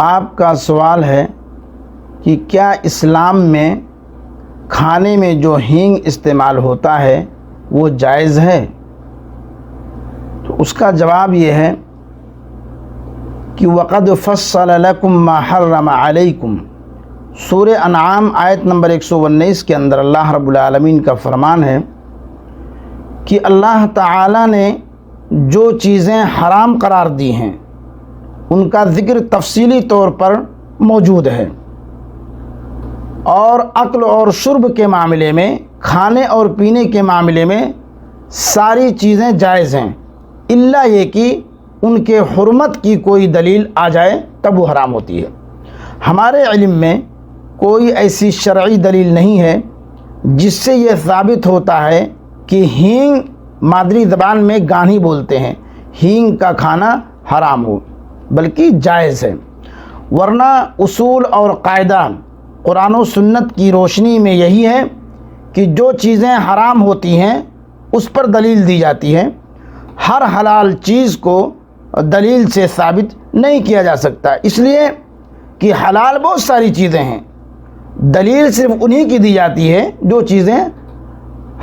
آپ کا سوال ہے کہ کیا اسلام میں کھانے میں جو ہینگ استعمال ہوتا ہے وہ جائز ہے؟ تو اس کا جواب یہ ہے کہ وَقَدْ فَصَّلَ لَكُمْ مَا حَرَّمَ عَلَيْكُمْ، سورہ انعام آیت نمبر 119 کے اندر اللہ رب العالمین کا فرمان ہے کہ اللہ تعالی نے جو چیزیں حرام قرار دی ہیں ان کا ذکر تفصیلی طور پر موجود ہے، اور اکل اور شرب کے معاملے میں، کھانے اور پینے کے معاملے میں ساری چیزیں جائز ہیں، الا یہ کہ ان کے حرمت کی کوئی دلیل آ جائے تب وہ حرام ہوتی ہے۔ ہمارے علم میں کوئی ایسی شرعی دلیل نہیں ہے جس سے یہ ثابت ہوتا ہے کہ ہینگ، مادری زبان میں گانھی بولتے ہیں، ہینگ کا کھانا حرام ہو، بلکہ جائز ہے۔ ورنہ اصول اور قاعدہ قرآن و سنت کی روشنی میں یہی ہے کہ جو چیزیں حرام ہوتی ہیں اس پر دلیل دی جاتی ہے۔ ہر حلال چیز کو دلیل سے ثابت نہیں کیا جا سکتا، اس لیے کہ حلال بہت ساری چیزیں ہیں، دلیل صرف انہی کی دی جاتی ہے جو چیزیں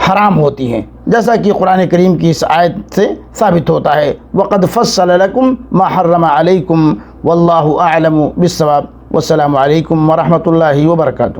حرام ہوتی ہیں، جیسا کہ قرآن کریم کی اس آیت سے ثابت ہوتا ہے وَقَدْ فَصَّلَ لَكُمْ مَا حَرَّمَ عَلَيْكُمْ وَاللَّهُ أَعْلَمُ بِالصَّوَابِ۔ والسلام علیکم ورحمۃ اللہ وبرکاتہ۔